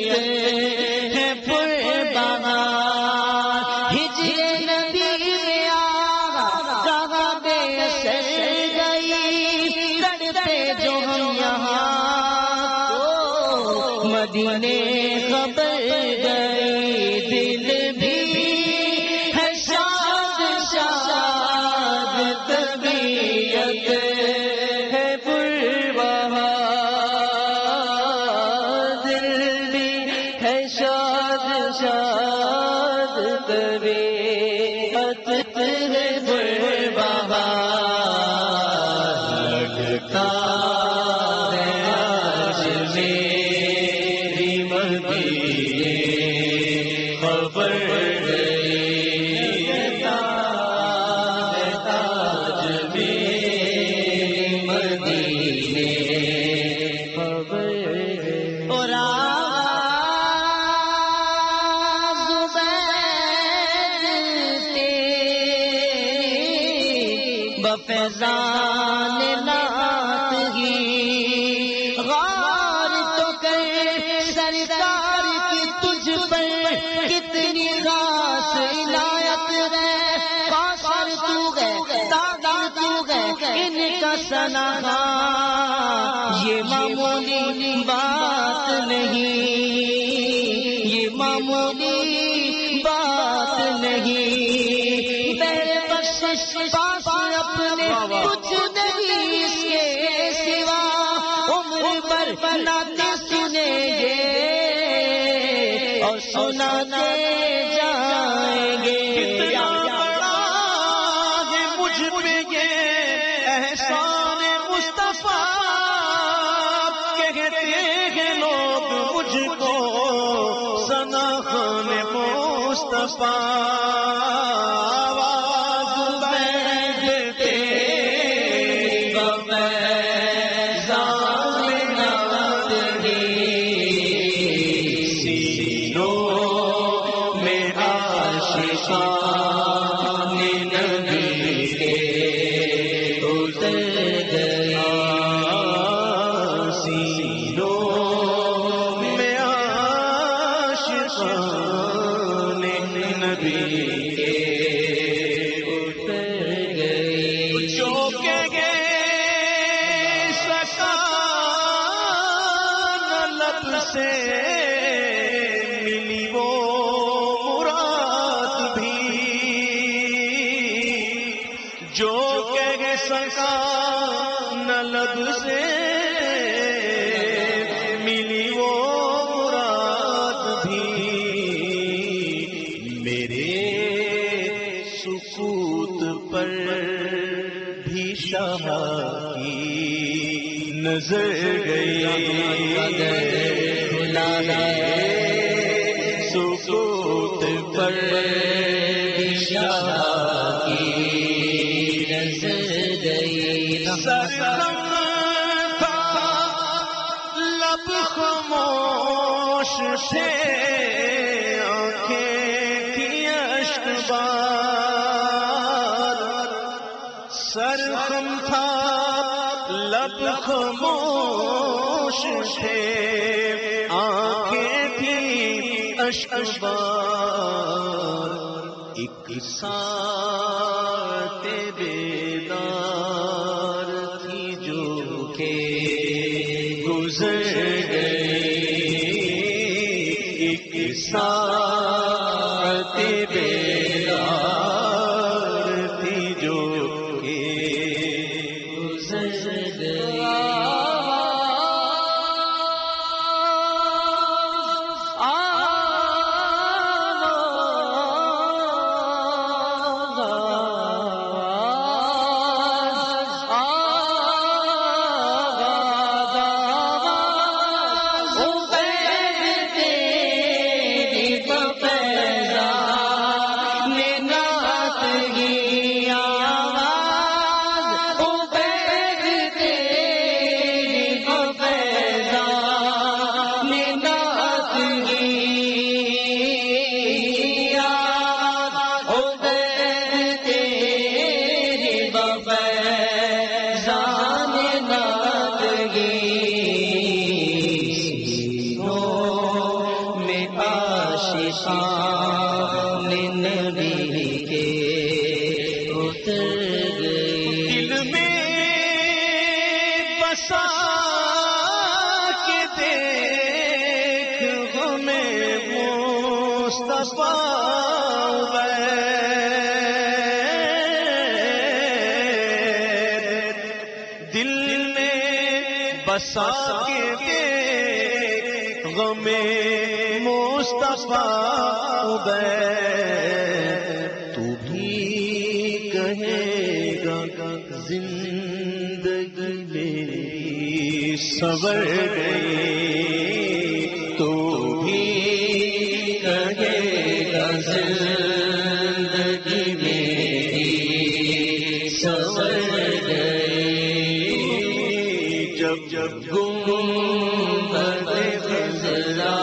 ہے پربہار، ہجر نبی میں آغا بے اثر گئی، تڑپے جو ہم یہاں مدینے خبر گئی، دل بھی ہے شاد شاد، طبیعت ہے پربہار، دل بھی ہے شاد شاد، طبیعت ہے پربہار، لگتا ہے آج میری مدینے خبر گئی، تاج میری مدینے خبر گئی، اور بفیضان نعت ہی غار تو کر سرکار کی تجھ پر کتنی خاص عنایت ہے، قاصر تو ہے دادا تو ہے ان کا ثنا، یہ معمولی بات نہیں، یہ معمولی بات نہیں، میرے بخشش پاس اپنے کچھ نہیں اس کے سوا، عمر بھر نعتیں سنیں گے اور سناتے جائیں گے، کتنا بڑا ہے مجھ پہ یہ احسان مصطفیٰ، کہتے ہیں لوگ مجھ کو ثنا خوان مصطفیٰ، عاشقان نبی کے اتر گیا، سینوں میں عاشقان نبی کے اتر گئی، جو کہ سکا نہ لب سے ملی وہ مراد بھی، جو کہہ سکا نہ لب سے ملی وہ مراد بھی، میرے سکوت پر بھی شاہ کی نظر گئی، سکوت پر بھی شاہ کی نظر گئی، سرخم تھا لب خاموش تھے، آنکھیں تھی اشک بار، سرخم تھا لب خاموش تھے، آنکھیں تھی اشک بار، ایک ساتھ بیدار تھی جو کہ گزر گئی، ایک ساتھ بیدار تھی جو کہ گزر گئی، شان نبی کے اتر گئی، دل میں بسا کے دیکھ ہمیں مصطفیٰ دل میں بسا کے دیکھ غم مصطفیٰ تو بھی کہے گا زندگی میری سنور گئی، تو بھی کہے گا زندگی میری سنور گئی، جب جب گنبد خضرا